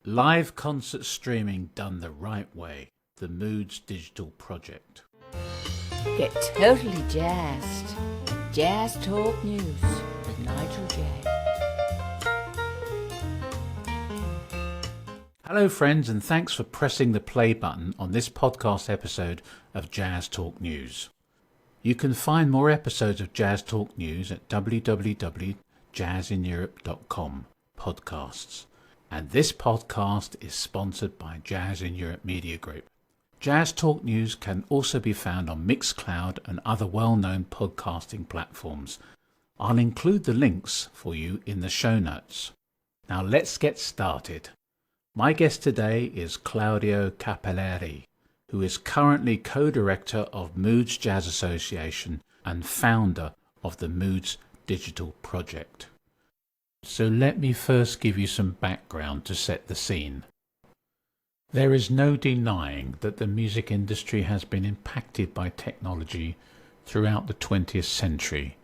Live concert streaming done the right way. The Moods Digital Project. Get totally jazzed. Jazz Talk News with Nigel J. Hello friends, and thanks for pressing the play button on this podcast episode of Jazz Talk News. You can find more episodes of Jazz Talk News at www.jazzineurope.com podcasts. And this podcast is sponsored by Jazz in Europe Media Group. Jazz Talk News can also be found on Mixcloud and other well-known podcasting platforms. I'll include the links for you in the show notes. Now let's get started. My guest today is Claudio Capelleri, who is currently co-director of Moods Jazz Association and founder of the Moods Digital Project. So let me first give you some background to set the scene. There is no denying that the music industry has been impacted by technology throughout the 20th century,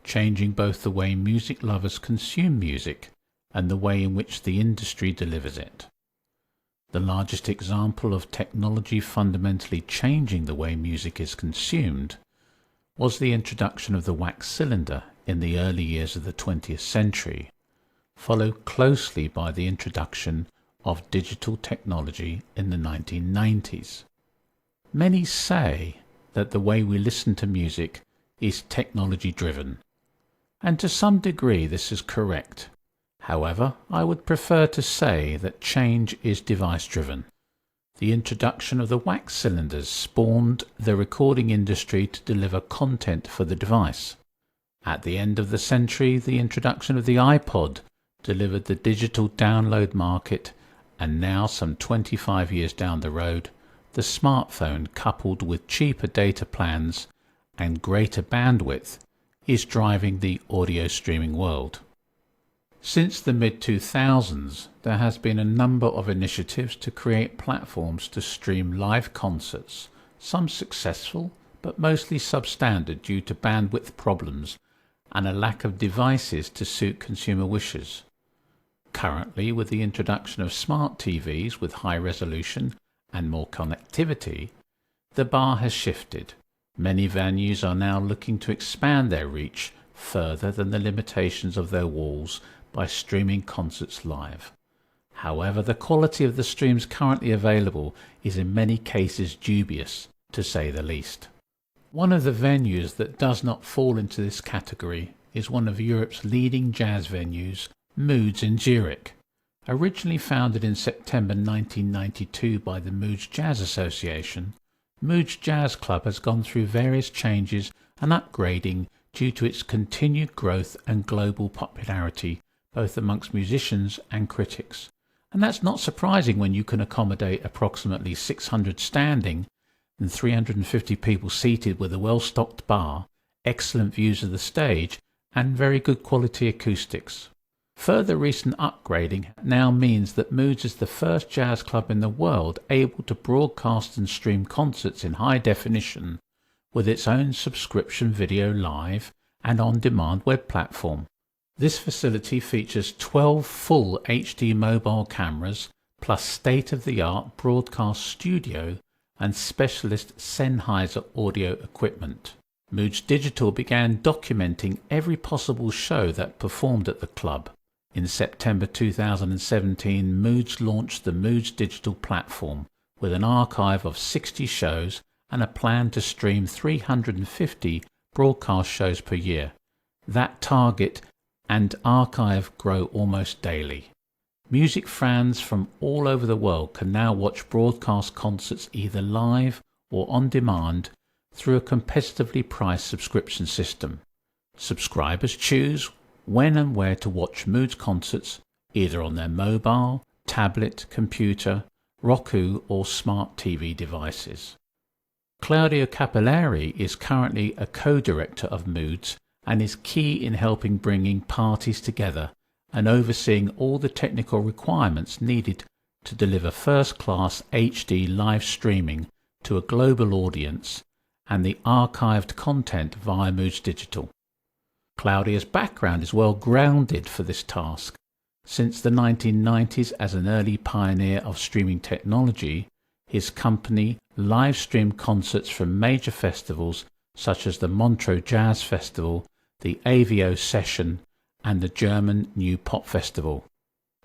changing both the way music lovers consume music and the way in which the industry delivers it. The largest example of technology fundamentally changing the way music is consumed was the introduction of the wax cylinder in the early years of the 20th century, followed closely by the introduction of digital technology in the 1990s. Many say that the way we listen to music is technology-driven, and to some degree this is correct. However, I would prefer to say that change is device-driven. The introduction of the wax cylinders spawned the recording industry to deliver content for the device. At the end of the century, the introduction of the iPod delivered the digital download market, and now some 25 years down the road, the smartphone, coupled with cheaper data plans and greater bandwidth, is driving the audio streaming world. Since the mid-2000s, there has been a number of initiatives to create platforms to stream live concerts, some successful, but mostly substandard due to bandwidth problems and a lack of devices to suit consumer wishes. Currently, with the introduction of smart TVs with high resolution and more connectivity, the bar has shifted. Many venues are now looking to expand their reach further than the limitations of their walls by streaming concerts live. However, the quality of the streams currently available is in many cases dubious, to say the least. One of the venues that does not fall into this category is one of Europe's leading jazz venues, Moods in Zurich. Originally founded in September 1992 by the Moods Jazz Association, Moods Jazz Club has gone through various changes and upgrading due to its continued growth and global popularity both amongst musicians and critics. And that's not surprising when you can accommodate approximately 600 standing and 350 people seated with a well-stocked bar, excellent views of the stage, and very good quality acoustics. Further recent upgrading now means that Moods is the first jazz club in the world able to broadcast and stream concerts in high definition with its own subscription video live and on-demand web platform. This facility features 12 full HD mobile cameras plus state-of-the-art broadcast studio and specialist Sennheiser audio equipment. Moods Digital began documenting every possible show that performed at the club. In September 2017, Moods launched the Moods Digital platform with an archive of 60 shows and a plan to stream 350 broadcast shows per year. That target and archive grow almost daily. Music fans from all over the world can now watch broadcast concerts either live or on demand through a competitively priced subscription system. Subscribers choose when and where to watch Moods concerts, either on their mobile, tablet, computer, Roku or smart TV devices. Claudio Capelleri is currently a co-director of Moods and is key in helping bringing parties together and overseeing all the technical requirements needed to deliver first-class HD live streaming to a global audience and the archived content via Moods Digital. Claudio's background is well grounded for this task. Since the 1990s, as an early pioneer of streaming technology, his company live streamed concerts from major festivals such as the Montreux Jazz Festival, the AVO Session, and the German New Pop Festival.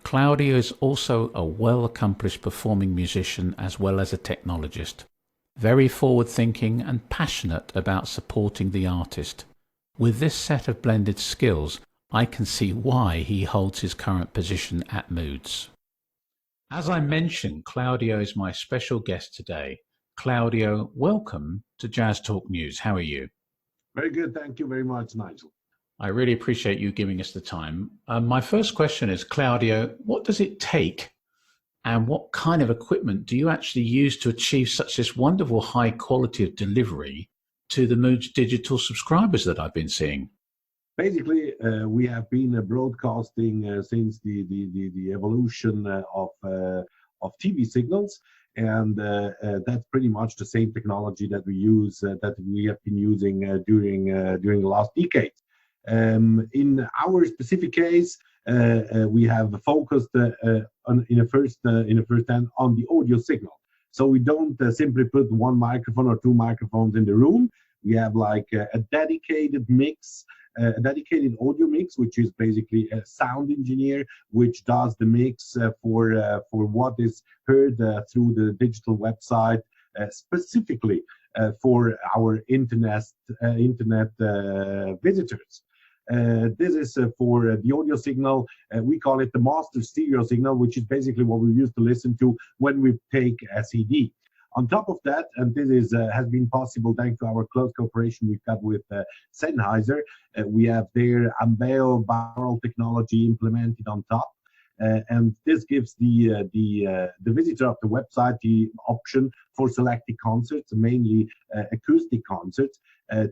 Claudio is also a well-accomplished performing musician as well as a technologist, very forward-thinking and passionate about supporting the artist. With this set of blended skills, I can see why he holds his current position at Moods. As I mentioned, Claudio is my special guest today. Claudio, welcome to Jazz Talk News. How are you? Very good. Thank you very much, Nigel. I really appreciate you giving us the time. My first question is, Claudio, what does it take and what kind of equipment do you actually use to achieve such this wonderful high quality of delivery to the Moods digital subscribers that I've been seeing? Basically, we have been broadcasting since the evolution of TV signals, and that's pretty much the same technology that we use that we have been using during the last decade. In our specific case, we have focused in a first hand on the audio signal. So we don't simply put one microphone or two microphones in the room. We have like a dedicated mix, a dedicated audio mix, which is basically a sound engineer, which does the mix for what is heard through the digital website, specifically for our internet visitors. This is for the audio signal. We call it the master stereo signal, which is basically what we used to listen to when we take a CD. On top of that, and this is has been possible thanks to our close cooperation we've got with Sennheiser, we have their Ambeo binaural technology implemented on top. And this gives the visitor of the website the option for selected concerts, mainly acoustic concerts,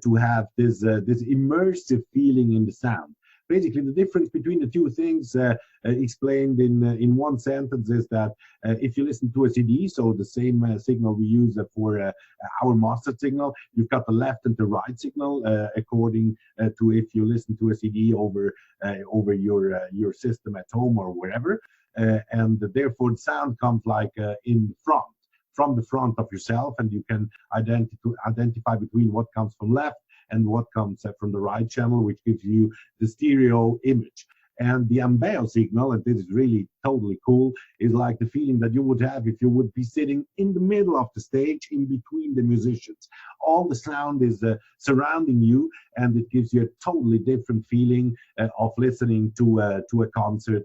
to have this immersive feeling in the sound. Basically, the difference between the two things explained in one sentence is that if you listen to a CD, so the same signal we use for our master signal, you've got the left and the right signal according to if you listen to a CD over your system at home or wherever, and therefore the sound comes like in front. From the front of yourself, and you can identify between what comes from left and what comes from the right channel, which gives you the stereo image. And the Ambeo signal, and this is really totally cool, is like the feeling that you would have if you would be sitting in the middle of the stage in between the musicians. All the sound is surrounding you, and it gives you a totally different feeling of listening to a concert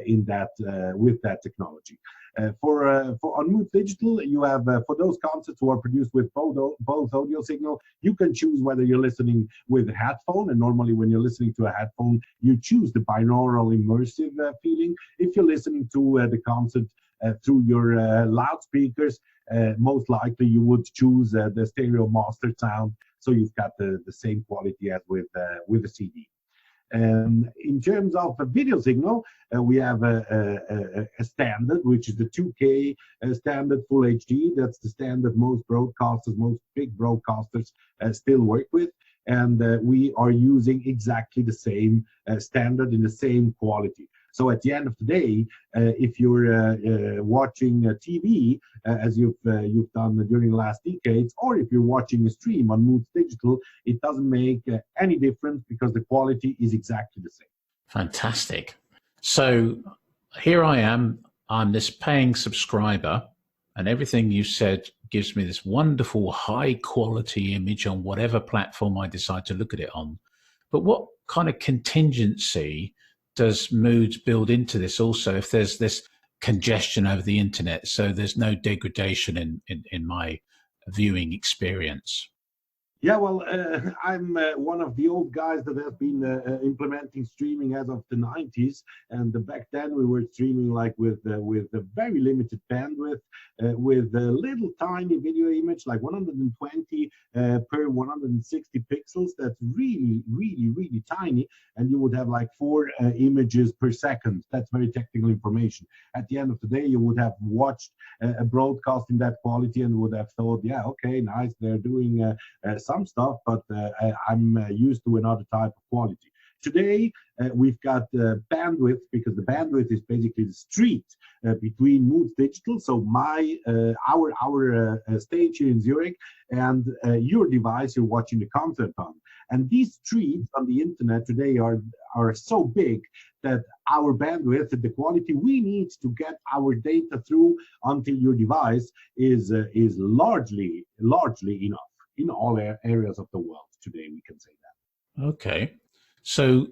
in that with that technology. For on Moods Digital, you have for those concerts who are produced with both audio signal, you can choose whether you're listening with a headphone, and normally when you're listening to a headphone, you choose the binaural immersive feeling. If you're listening to the concert through your loudspeakers, most likely you would choose the stereo master sound, so you've got the same quality as with a CD. In terms of a video signal, we have a standard, which is the 2K standard Full HD. That's the standard most broadcasters, most big broadcasters still work with. And we are using exactly the same standard in the same quality. So at the end of the day, if you're watching TV, as you've done during the last decades, or if you're watching a stream on Moods Digital, it doesn't make any difference because the quality is exactly the same. Fantastic. So here I am. I'm this paying subscriber, and everything you said gives me this wonderful high quality image on whatever platform I decide to look at it on. But what kind of contingency does Moods build into this also if there's this congestion over the internet, so there's no degradation in my viewing experience? Yeah, well, I'm one of the old guys that have been implementing streaming as of the 90s, and back then we were streaming like with a very limited bandwidth, with a little tiny video image, like 120 per 160 pixels. That's really, really, really tiny, and you would have like 4 images per second. That's very technical information. At the end of the day, you would have watched a broadcast in that quality and would have thought, yeah, okay, nice, they're doing some stuff, but I'm used to another type of quality. Today, we've got bandwidth, because the bandwidth is basically the street between Moods Digital, so our stage here in Zurich, and your device you're watching the concert on. And these streets on the internet today are so big that our bandwidth, the quality we need to get our data through onto your device is largely enough in all areas of the world today. We can say that. Okay, so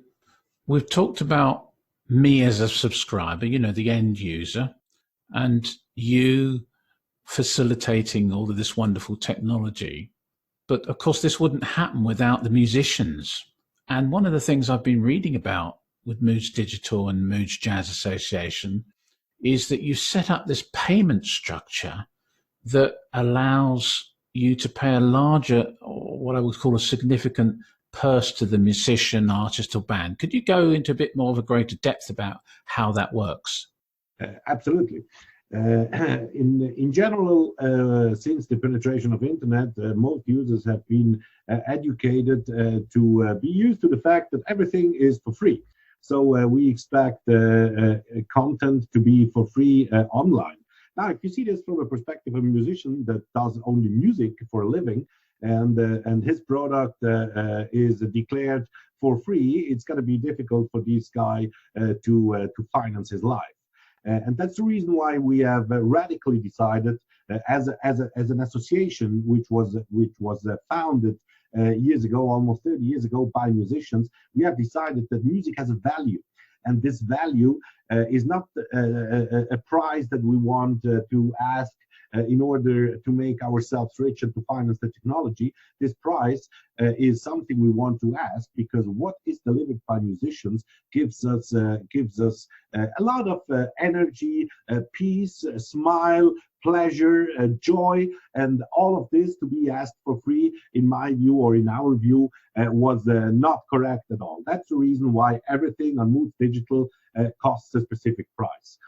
we've talked about me as a subscriber, the end user, and you facilitating all of this wonderful technology. But of course, this wouldn't happen without the musicians. And one of the things I've been reading about with Moods Digital and Moods Jazz Association is that you set up this payment structure that allows you to pay a larger, or what I would call a significant purse to the musician, artist, or band. Could you go into a bit more of a greater depth about how that works? Absolutely. In general, since the penetration of internet, most users have been educated to be used to the fact that everything is for free. So we expect content to be for free online. Now, if you see this from a perspective of a musician that does only music for a living, and his product is declared for free, it's going to be difficult for this guy to finance his life. And that's the reason why we have radically decided, as an association which was founded years ago, almost 30 years ago, by musicians. We have decided that music has a value, and this value is not a price that we want to ask in order to make ourselves rich and to finance the technology. This price is something we want to ask, because what is delivered by musicians gives us a lot of energy, peace, smile, pleasure, joy, and all of this to be asked for free, in my view, or in our view, was not correct at all. That's the reason why everything on Moods Digital costs a specific price.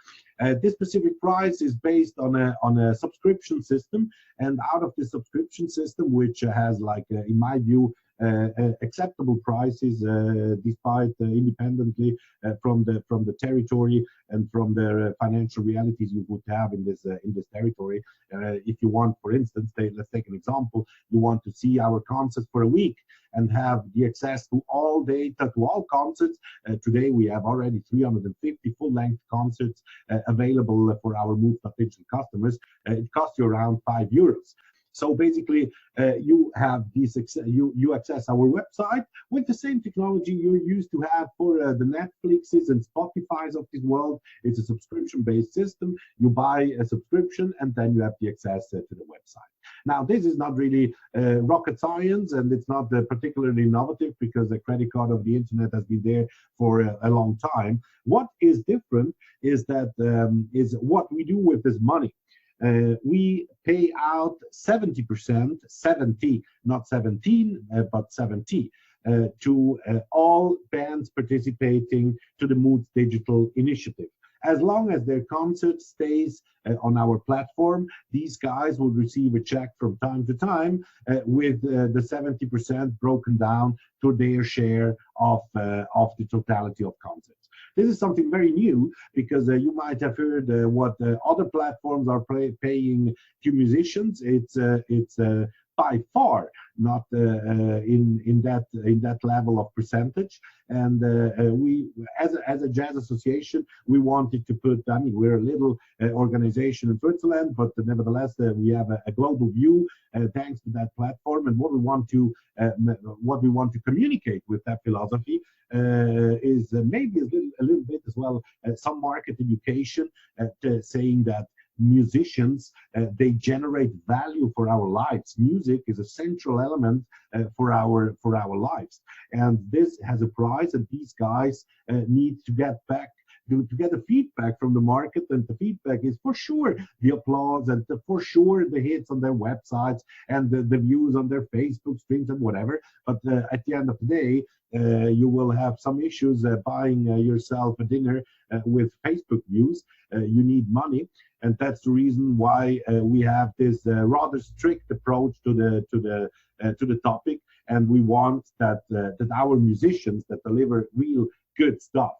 This specific price is based on a subscription system, and out of the subscription system, which has, like, in my view, acceptable prices, despite independently from the territory and from the financial realities you would have in this territory. If you want, for instance, let's take an example. You want to see our concerts for a week and have the access to all data, to all concerts. Today we have already 350 full-length concerts available for our Moods Digital customers. It costs you around €5. So basically, you have this. You access our website with the same technology you're used to have for the Netflixes and Spotify's of this world. It's a subscription-based system. You buy a subscription, and then you have the access to the website. Now, this is not really rocket science, and it's not particularly innovative, because the credit card of the internet has been there for a long time. What is different is that is what we do with this money. We pay out 70%, 70, not 17, but 70, to all bands participating to the Moods Digital initiative. As long as their concert stays on our platform, these guys will receive a check from time to time with the 70% broken down to their share of the totality of concerts. This is something very new, because you might have heard what other platforms are paying to musicians. It's by far not in that level of percentage. And we, as a jazz association, we wanted to put. I mean, we're a little organization in Switzerland, but nevertheless, we have a global view thanks to that platform. And what we want to communicate with that philosophy is maybe a little bit as well some market education, saying that musicians, they generate value for our lives. Music is a central element for our lives, and this has a price, and these guys need to get back to get the feedback from the market. And the feedback is for sure the applause, and for sure the hits on their websites, and the views on their Facebook streams and whatever. But at the end of the day, you will have some issues buying yourself a dinner with Facebook views. You need money, and that's the reason why we have this rather strict approach to the topic. and we want that that our musicians that deliver real good stuff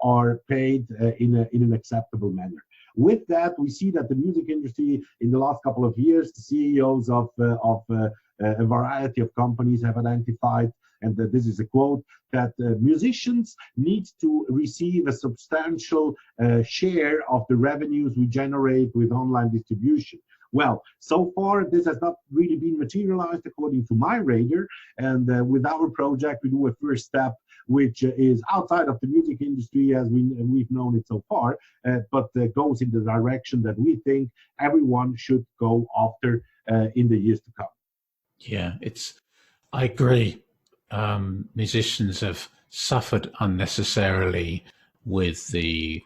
are paid in an acceptable manner. With that, we see that the music industry in the last couple of years, the CEOs of a variety of companies have identified, and this is a quote, that musicians need to receive a substantial share of the revenues we generate with online distribution. Well, so far, this has not really been materialized according to my radar. And with our project, we do a first step, which is outside of the music industry as we've known it so far, but goes in the direction that we think everyone should go after in the years to come. Yeah, I agree. Musicians have suffered unnecessarily with this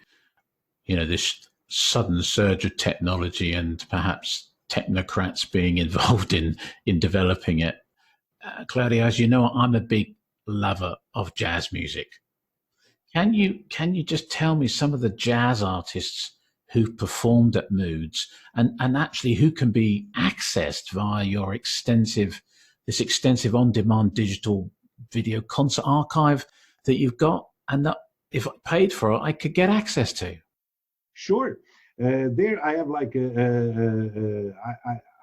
sudden surge of technology and perhaps technocrats being involved in developing it. Claudio, as you know, I'm a big lover of jazz music. Can you just tell me some of the jazz artists who've performed at Moods and actually who can be accessed via your extensive on-demand digital video concert archive that you've got, and that if I paid for it, I could get access to? Sure. There I have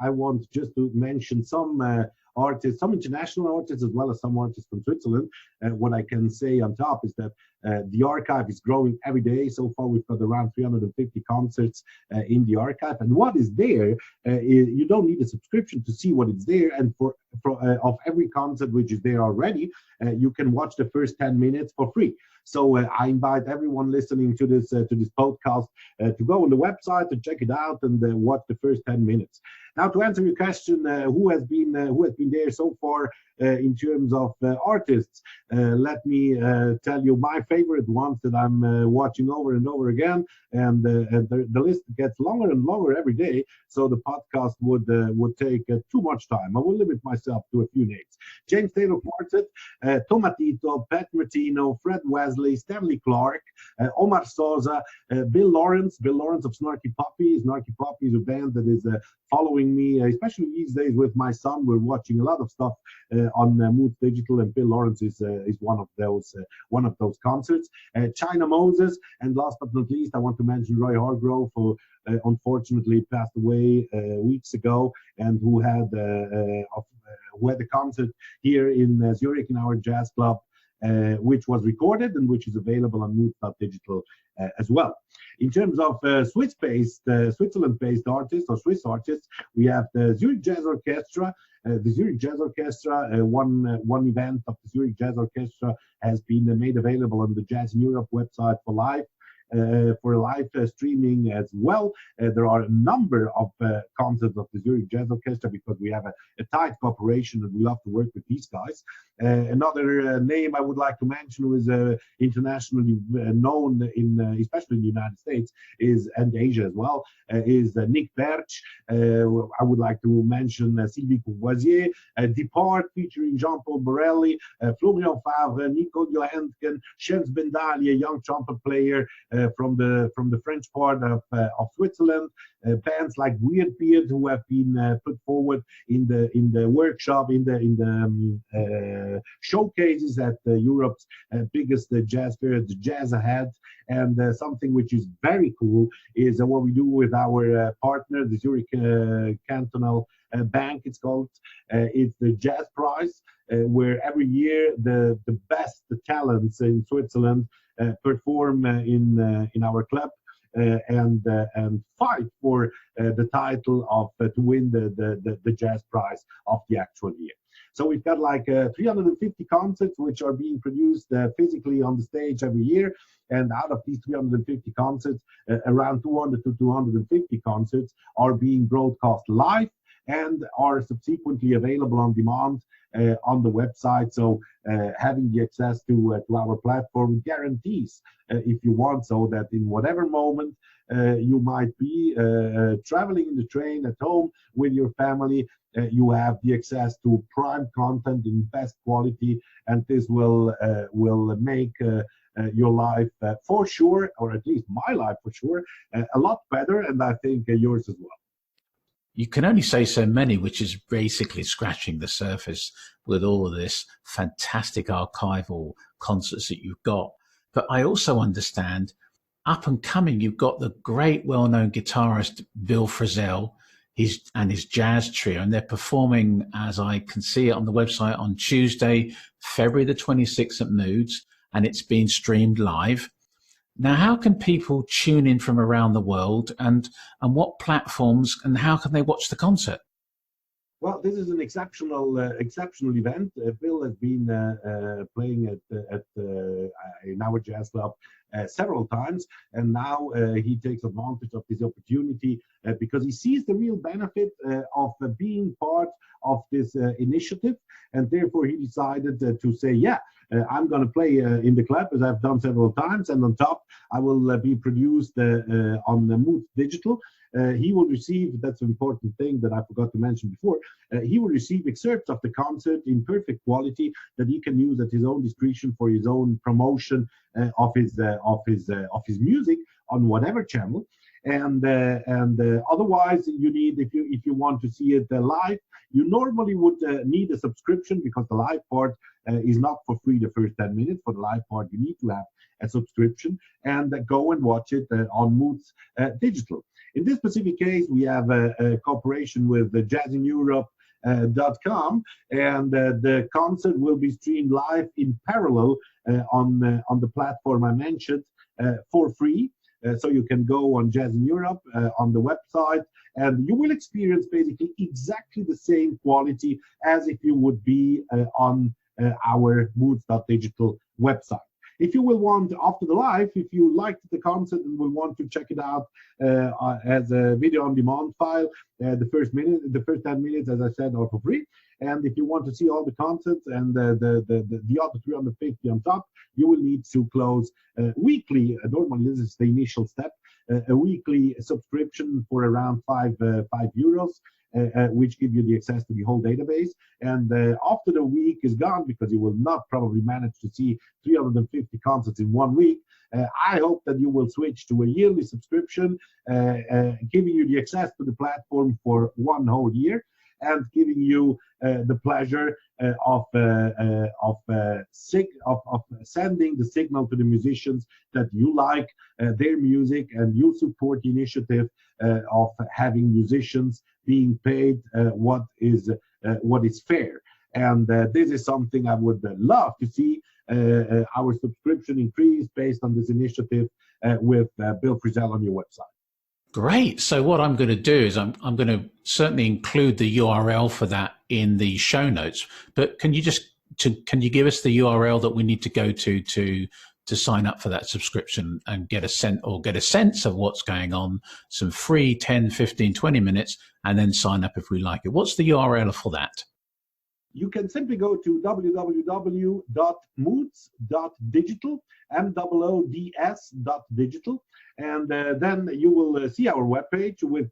I want just to mention some artists, some international artists, as well as some artists from Switzerland. What I can say on top is that the archive is growing every day. So far, we've got around 350 concerts in the archive. And what is there, you don't need a subscription to see what is there. And for of every concert which is there already, you can watch the first 10 minutes for free. So I invite everyone listening to this podcast to go on the website and check it out and watch the first 10 minutes. Now, to answer your question, who has been there so far in terms of artists? Let me tell you my favorite ones that I'm watching over and over again, and the list gets longer and longer every day. So the podcast would take too much time. I will limit myself to a few names: James Taylor Quartet, Tomatito, Pat Martino, Fred Wesley, Stanley Clark, Omar Sosa, Bill Lawrence of Snarky Puppy. Snarky Puppy is a band that is following me, especially these days with my son. We're watching a lot of stuff on Mood Digital, and Bill Lawrence is one of those concerts. China Moses, and last but not least, I want to mention Roy Hargrove, who unfortunately passed away weeks ago, and who had a concert here in Zurich in our jazz club, which was recorded and which is available on Mood.digital as well. In terms of Switzerland-based artists or Swiss artists, we have the Zurich Jazz Orchestra. The Zurich Jazz Orchestra, one event of the Zurich Jazz Orchestra has been made available on the Jazz in Europe website for live streaming as well. There are a number of concerts of the Zurich Jazz Orchestra because we have a tight cooperation and we love to work with these guys. Another name I would like to mention who is internationally known especially in the United States and Asia as well, is Nick Birch. I would like to mention Sylvie Courvoisier, Depart featuring Jean-Paul Borelli, Florian Favre, Nico Johansen, Shens Bendali, a young trumpet player from the French part of Switzerland, bands like Weird Beard who have been put forward in the workshop, in the showcases at Europe's biggest jazz fair, the Jazz Ahead. And something which is very cool is what we do with our partner, the Zurich Cantonal Bank. It's called. It's the Jazz Prize, where every year the best talents in Switzerland perform in our club and fight for the title of to win the Jazz Prize of the actual year. So we've got like 350 concerts which are being produced physically on the stage every year, and out of these 350 concerts, around 200 to 250 concerts are being broadcast live and are subsequently available on demand on the website. So having the access to our platform guarantees, if you want, so that in whatever moment you might be traveling in the train, at home with your family, you have the access to prime content in best quality, and this will make your life for sure, or at least my life for sure, a lot better, and I think yours as well. You can only say so many, which is basically scratching the surface with all of this fantastic archival concerts that you've got. But I also understand up and coming, you've got the great well-known guitarist Bill Frisell, his jazz trio, and they're performing, as I can see it on the website, on Tuesday, February the 26th at Moods, and it's being streamed live. Now, how can people tune in from around the world, and what platforms, and how can they watch the concert? Well, this is an exceptional event. Bill has been playing in our jazz club several times, and now he takes advantage of this opportunity because he sees the real benefit of being part of this initiative, and therefore he decided to say, yeah, I'm going to play in the club, as I've done several times, and on top, I will be produced on the Mood Digital. He will receive, that's an important thing that I forgot to mention before, he will receive excerpts of the concert in perfect quality that he can use at his own discretion for his own promotion of his music on whatever channel. And otherwise, you need, if you want to see it live, you normally would need a subscription, because the live part is not for free the first 10 minutes. For the live part, you need to have a subscription and go and watch it on Moods Digital. In this specific case, we have a cooperation with jazzineurope.com, and the concert will be streamed live in parallel on the platform I mentioned for free. So you can go on Jazz in Europe on the website, and you will experience basically exactly the same quality as if you would be on our Moods.digital website. If you will want, after the live, if you liked the concert and will want to check it out as a video on demand file, the first 10 minutes, as I said, are for free. And if you want to see all the concerts and the other 350 on top, you will need to close weekly. Normally, this is the initial step, a weekly subscription for around €5. Which give you the access to the whole database. And after the week is gone, because you will not probably manage to see 350 concerts in 1 week, I hope that you will switch to a yearly subscription, giving you the access to the platform for 1 whole year, and giving you the pleasure of sending the signal to the musicians that you like their music, and you support the initiative of having musicians being paid what is fair. And this is something I would love to see our subscription increase based on this initiative with Bill Frisell on your website. Great. So what I'm going to do is I'm going to certainly include the URL for that in the show notes. But can you give us the URL that we need to go to sign up for that subscription and get a sense of what's going on, some free 10, 15, 20 minutes, and then sign up if we like it? What's the URL for that? You can simply go to www.moods.digital, MOODS.digital, and then you will see our webpage with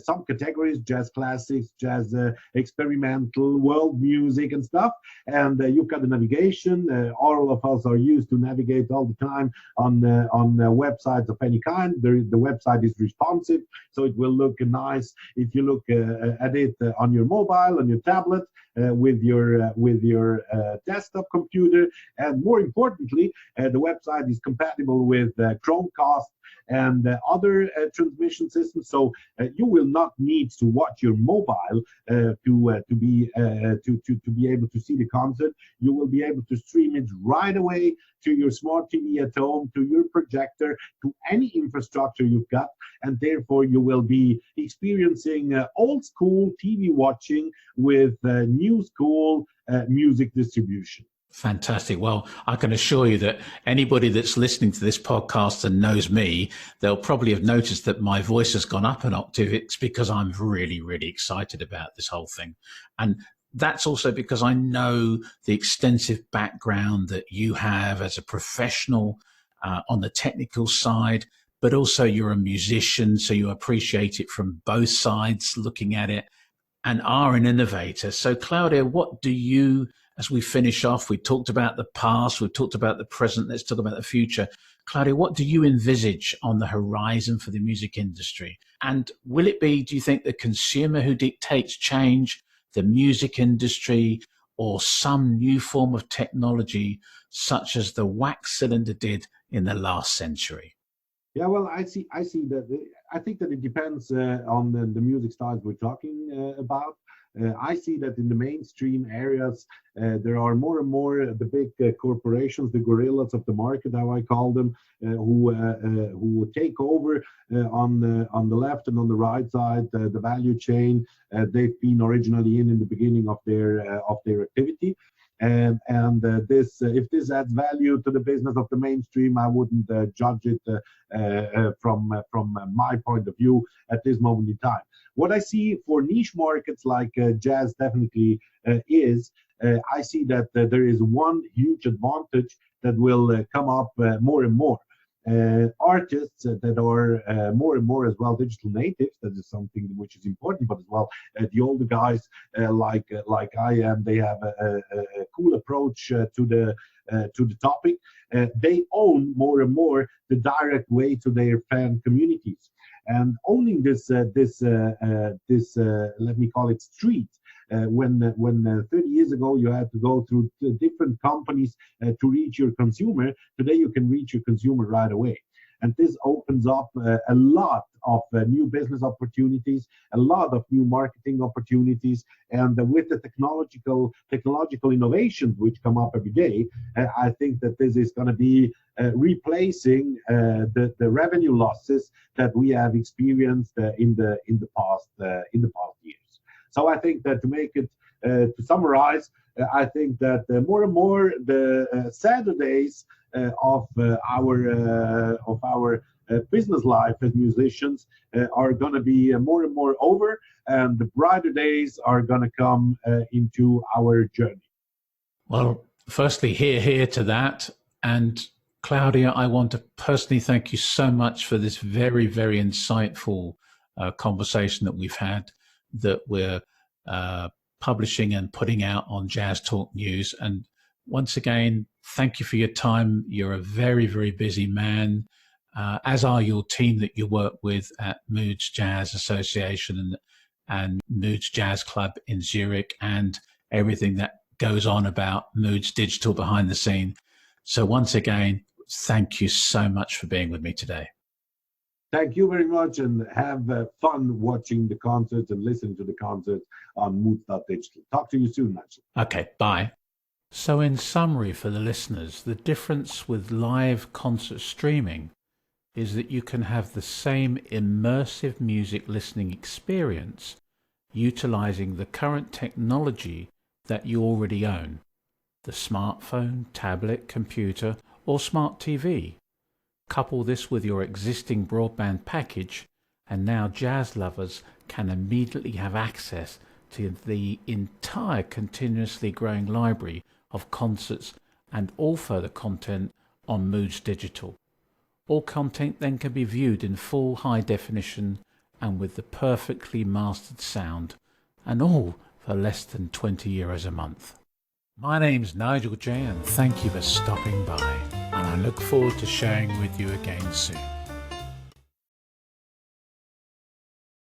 some categories: jazz classics, jazz experimental, world music, and stuff. And you've got the navigation. All of us are used to navigate all the time on websites of any kind. The website is responsive, so it will look nice if you look at it on your mobile, on your tablet, with your desktop computer. And more importantly, the website is compatible with Chromecast and other transmission systems, so you will not need to watch your mobile to be able to see the concert. You will be able to stream it right away to your smart TV at home, to your projector, to any infrastructure you've got, and therefore you will be experiencing old school TV watching with new school music distribution. Fantastic. Well, I can assure you that anybody that's listening to this podcast and knows me, they'll probably have noticed that my voice has gone up an octave. It's because I'm really, really excited about this whole thing. And that's also because I know the extensive background that you have as a professional on the technical side, but also you're a musician, so you appreciate it from both sides looking at it, and are an innovator. So Claudia, what do you, as we finish off, we talked about the past, we've talked about the present, let's talk about the future. Claudia, what do you envisage on the horizon for the music industry? And will it be, do you think, the consumer who dictates change, the music industry, or some new form of technology such as the wax cylinder did in the last century? Yeah, well, I see that. I think that it depends on the music styles we're talking about. I see that in the mainstream areas, there are more and more the big corporations, the gorillas of the market, how I call them, who take over on the left and on the right side the value chain they've been originally in the beginning of their activity. And this, if this adds value to the business of the mainstream, I wouldn't judge it from my point of view at this moment in time. What I see for niche markets like jazz definitely is, I see that there is one huge advantage that will come up more and more. Artists that are more and more as well digital natives. That is something which is important, but as well the older guys like I am, they have a cool approach to the topic. They own more and more the direct way to their fan communities, and owning this let me call it street. When 30 years ago you had to go through different companies to reach your consumer, today you can reach your consumer right away. And this opens up a lot of new business opportunities, a lot of new marketing opportunities, and with the technological innovations which come up every day, I think that this is going to be replacing the revenue losses that we have experienced in the past years. So I think that to make it, to summarize, I think that more and more the Saturdays of our business life as musicians are going to be more and more over, and the brighter days are going to come into our journey. Well, firstly, hear to that. And Claudia, I want to personally thank you so much for this very, very insightful conversation that we've had, that we're publishing and putting out on Jazz Talk News. And once again, thank you for your time. You're a very, very busy man, as are your team that you work with at Moods Jazz Association and Moods Jazz Club in Zurich, and everything that goes on about Moods Digital behind the scene. So once again, thank you so much for being with me today. Thank you very much, and have fun watching the concerts and listening to the concerts on Moods.digital. Talk to you soon, Nigel. Okay, bye. So in summary for the listeners, the difference with live concert streaming is that you can have the same immersive music listening experience utilizing the current technology that you already own, the smartphone, tablet, computer, or smart TV. Couple this with your existing broadband package, and now jazz lovers can immediately have access to the entire continuously growing library of concerts and all further content on Moods Digital. All content then can be viewed in full high definition and with the perfectly mastered sound, and all for less than €20 a month. My name's Nigel J, and thank you for stopping by, and I look forward to sharing with you again soon.